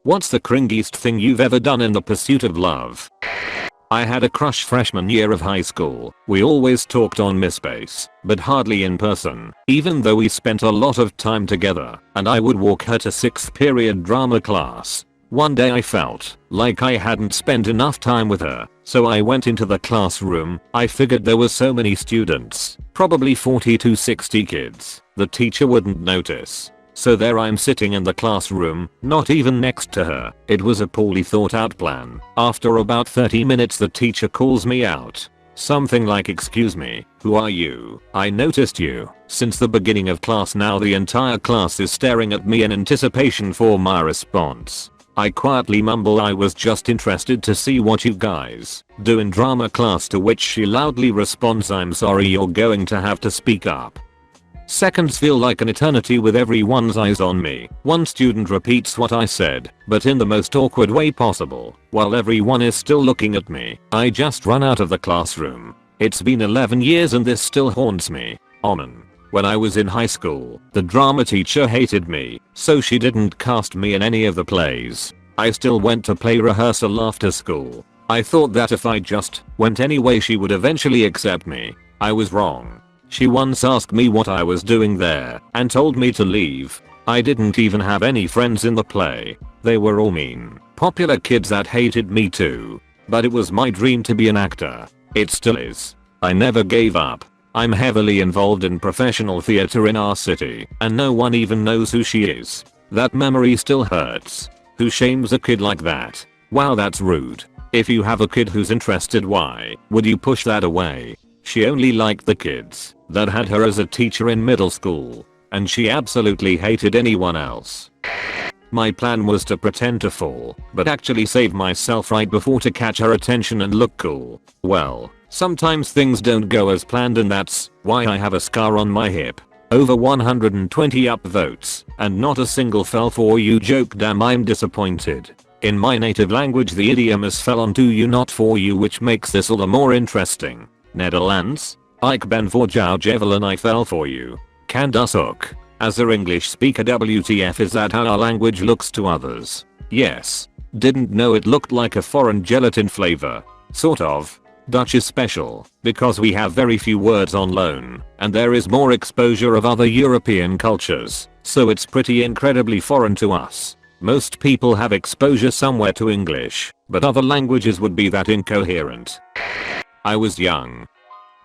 What's the cringiest thing you've ever done in the pursuit of love? I had a crush freshman year of high school. We always talked on MySpace, but hardly in person, even though we spent a lot of time together, and I would walk her to 6th period drama class. One day I felt like I hadn't spent enough time with her, so I went into the classroom. I figured there were so many students, probably 40 to 60 kids, the teacher wouldn't notice. So there I'm sitting in the classroom, not even next to her. It was a poorly thought out plan. After about 30 minutes the teacher calls me out. Something like, "Excuse me, who are you? I noticed you." Since the beginning of class now the entire class is staring at me in anticipation for my response. I quietly mumble I was just interested to see what you guys do in drama class, to which she loudly responds, "I'm sorry, you're going to have to speak up." Seconds feel like an eternity with everyone's eyes on me. One student repeats what I said, but in the most awkward way possible, while everyone is still looking at me. I just run out of the classroom. It's been 11 years and this still haunts me. Omen. When I was in high school, the drama teacher hated me, so she didn't cast me in any of the plays. I still went to play rehearsal after school. I thought that if I just went anyway she would eventually accept me. I was wrong. She once asked me what I was doing there and told me to leave. I didn't even have any friends in the play. They were all mean, popular kids that hated me too. But it was my dream to be an actor. It still is. I never gave up. I'm heavily involved in professional theater in our city, and no one even knows who she is. That memory still hurts. Who shames a kid like that? Wow, that's rude. If you have a kid who's interested, why would you push that away? She only liked the kids that had her as a teacher in middle school, and she absolutely hated anyone else. My plan was to pretend to fall, but actually save myself right before to catch her attention and look cool. Well, sometimes things don't go as planned, and that's why I have a scar on my hip. Over 120 upvotes, and not a single fell for you joke. Damn, I'm disappointed. In my native language the idiom is fell onto you not for you, which makes this all the more interesting. Netherlands? Ik ben voor jou gevallen, I fell for you. Kan das ook? As a English speaker, WTF, is that how our language looks to others? Yes. Didn't know it looked like a foreign gelatin flavor. Sort of. Dutch is special because we have very few words on loan, and there is more exposure of other European cultures, so it's pretty incredibly foreign to us. Most people have exposure somewhere to English, but other languages would be that incoherent. I was young.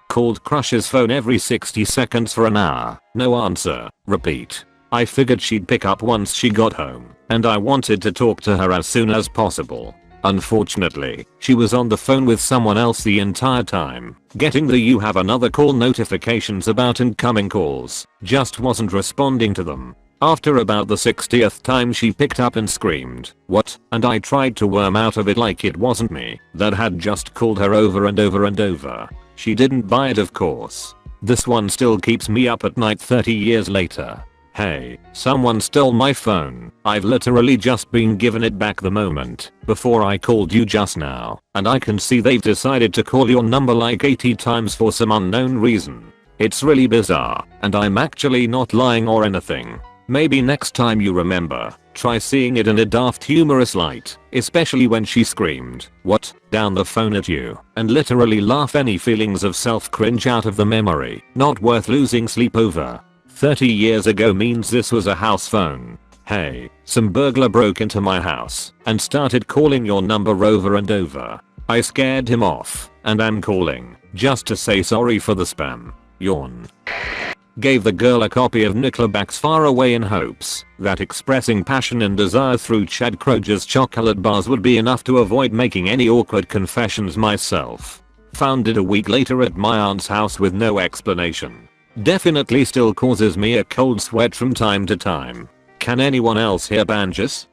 Called crush's phone every 60 seconds for an hour. No answer. Repeat. I figured she'd pick up once she got home, and I wanted to talk to her as soon as possible. Unfortunately, she was on the phone with someone else the entire time. Getting the "you have another call" notifications about incoming calls. Just wasn't responding to them. After about the 60th time she picked up and screamed, "What?" And I tried to worm out of it like it wasn't me that had just called her over and over and over. She didn't buy it, of course. This one still keeps me up at night 30 years later. Hey, someone stole my phone. I've literally just been given it back the moment before I called you just now, and I can see they've decided to call your number like 80 times for some unknown reason. It's really bizarre, and I'm actually not lying or anything. Maybe next time you remember, try seeing it in a daft humorous light, especially when she screamed, "What?" down the phone at you, and literally laugh any feelings of self-cringe out of the memory. Not worth losing sleep over. 30 years ago means this was a house phone. Hey, some burglar broke into my house and started calling your number over and over. I scared him off, and I'm calling just to say sorry for the spam. Yawn. Gave the girl a copy of Nickelback's Far Away in hopes that expressing passion and desire through Chad Kroger's chocolate bars would be enough to avoid making any awkward confessions myself. Found it a week later at my aunt's house with no explanation. Definitely still causes me a cold sweat from time to time. Can anyone else hear banjos?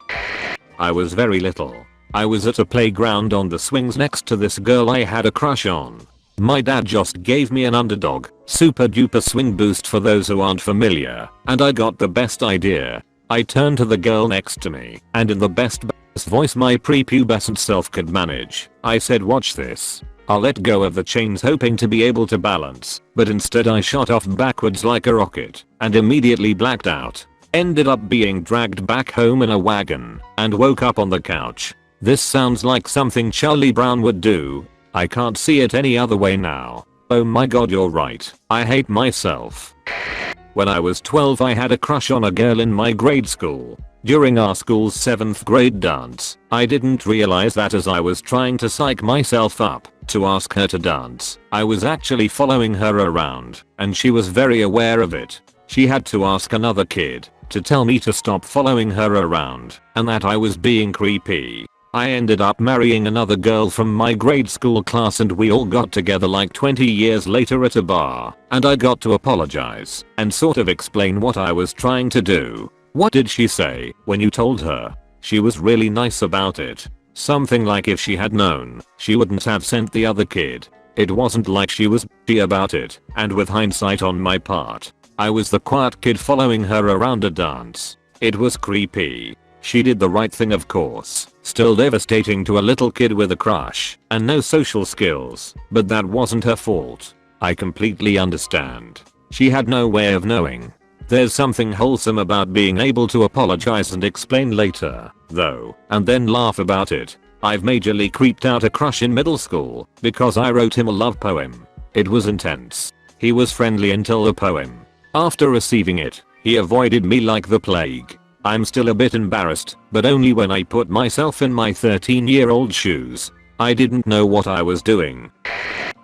I was very little. I was at a playground on the swings next to this girl I had a crush on. My dad just gave me an Underdog super duper swing boost for those who aren't familiar, and I got the best idea. I turned to the girl next to me, and in the best voice my prepubescent self could manage, I said, "Watch this." I let go of the chains hoping to be able to balance, but instead I shot off backwards like a rocket and immediately blacked out. Ended up being dragged back home in a wagon and woke up on the couch. This sounds like something Charlie Brown would do. I can't see it any other way now. Oh my god, you're right. I hate myself. When I was 12 I had a crush on a girl in my grade school. During our school's 7th grade dance, I didn't realize that as I was trying to psych myself up to ask her to dance, I was actually following her around, and she was very aware of it. She had to ask another kid to tell me to stop following her around and that I was being creepy. I ended up marrying another girl from my grade school class and we all got together like 20 years later at a bar, and I got to apologize and sort of explain what I was trying to do. What did she say when you told her? She was really nice about it. Something like if she had known, she wouldn't have sent the other kid. It wasn't like she was bitchy about it, and with hindsight on my part, I was the quiet kid following her around a dance. It was creepy. She did the right thing, of course. Still devastating to a little kid with a crush and no social skills, but that wasn't her fault. I completely understand. She had no way of knowing. There's something wholesome about being able to apologize and explain later, though, and then laugh about it. I've majorly creeped out a crush in middle school because I wrote him a love poem. It was intense. He was friendly until the poem. After receiving it, he avoided me like the plague. I'm still a bit embarrassed, but only when I put myself in my 13-year-old shoes. I didn't know what I was doing.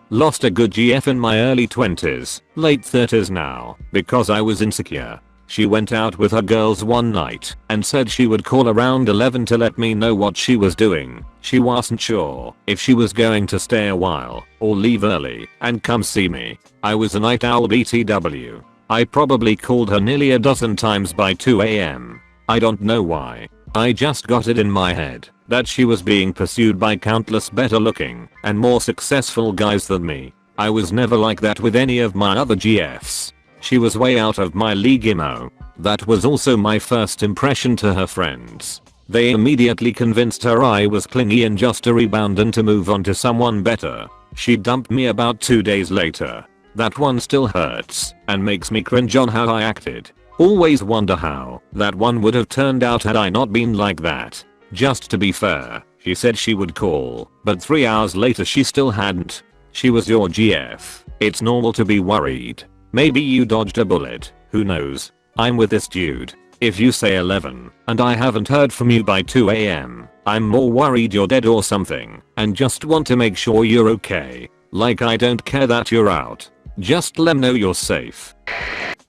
Lost a good GF in my early 20s, late 30s now, because I was insecure. She went out with her girls one night and said she would call around 11 to let me know what she was doing. She wasn't sure if she was going to stay a while or leave early and come see me. I was a night owl BTW. I probably called her nearly a dozen times by 2 AM. I don't know why. I just got it in my head that she was being pursued by countless better looking and more successful guys than me. I was never like that with any of my other GFs. She was way out of my league emo. That was also my first impression to her friends. They immediately convinced her I was clingy and just a rebound and to move on to someone better. She dumped me about 2 days later. That one still hurts and makes me cringe on how I acted. Always wonder how that one would have turned out had I not been like that. Just to be fair, she said she would call, but 3 hours later she still hadn't. She was your GF. It's normal to be worried. Maybe you dodged a bullet, who knows. I'm with this dude. If you say 11 and I haven't heard from you by 2 AM, I'm more worried you're dead or something and just want to make sure you're okay. Like I don't care that you're out. Just let me know you're safe.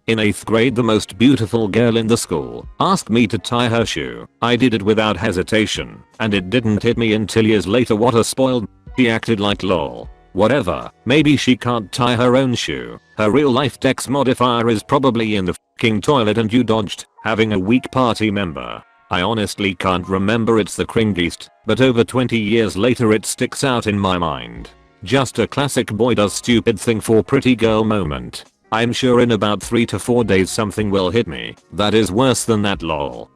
In 8th grade, the most beautiful girl in the school asked me to tie her shoe. I did it without hesitation, and it didn't hit me until years later what a spoiled she acted like lol. Whatever, maybe she can't tie her own shoe. Her real life dex modifier is probably in the f***ing toilet and you dodged having a weak party member. I honestly can't remember, it's the Cringiest, but over 20 years later it sticks out in my mind. Just a classic boy does stupid thing for pretty girl moment. I'm sure in about 3 to 4 days something will hit me that is worse than that lol.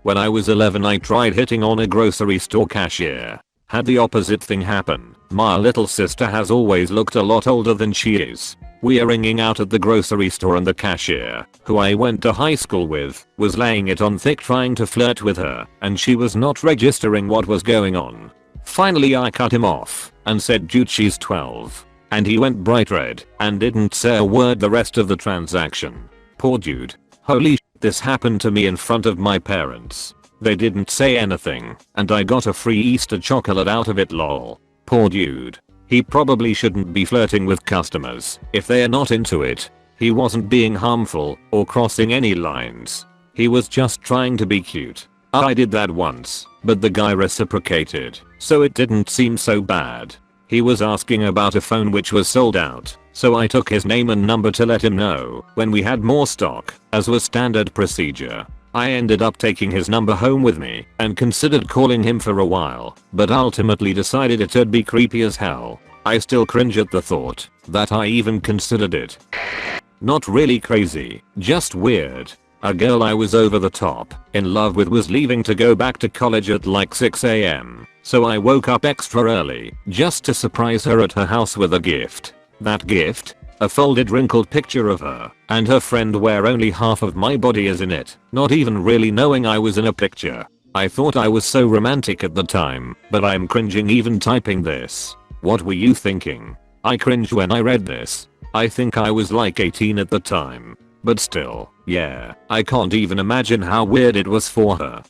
When I was 11 I tried hitting on a grocery store cashier. Had the opposite thing happen. My little sister has always looked a lot older than she is. We are hanging out at the grocery store and the cashier, who I went to high school with, was laying it on thick trying to flirt with her, and she was not registering what was going on. Finally I cut him off and said, dude, she's 12. And he went bright red and didn't say a word the rest of the transaction. Poor dude. Holy shit, this happened to me in front of my parents. They didn't say anything and I got a free Easter chocolate out of it lol. Poor dude. He probably shouldn't be flirting with customers if they are not into it. He wasn't being harmful or crossing any lines. He was just trying to be cute. I did that once, but the guy reciprocated, so it didn't seem so bad. He was asking about a phone which was sold out, so I took his name and number to let him know when we had more stock, as was standard procedure. I ended up taking his number home with me and considered calling him for a while, but ultimately decided it'd be creepy as hell. I still cringe at the thought that I even considered it. Not really crazy, just weird. A girl I was over the top in love with was leaving to go back to college at like 6 AM, so I woke up extra early just to surprise her at her house with a gift. That gift? A folded wrinkled picture of her and her friend where only half of my body is in it, not even really knowing I was in a picture. I thought I was so romantic at the time, but I'm cringing even typing this. What were you thinking? I cringed when I read this. I think I was like 18 at the time. But still, yeah, I can't even imagine how weird it was for her.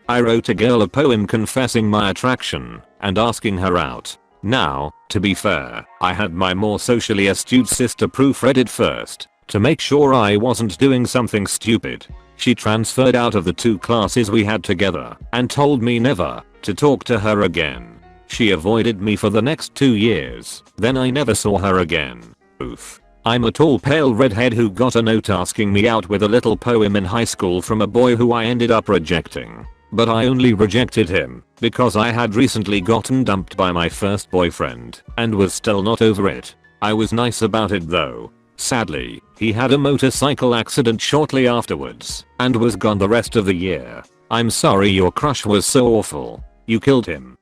I wrote a girl a poem confessing my attraction and asking her out. Now, to be fair, I had my more socially astute sister proofread it first to make sure I wasn't doing something stupid. She transferred out of the 2 classes we had together and told me never to talk to her again. She avoided me for the next 2 years, then I never saw her again. Oof. I'm a tall pale redhead who got a note asking me out with a little poem in high school from a boy who I ended up rejecting. But I only rejected him because I had recently gotten dumped by my first boyfriend and was still not over it. I was nice about it though. Sadly, he had a motorcycle accident shortly afterwards and was gone the rest of the year. I'm sorry your crush was so awful. You killed him.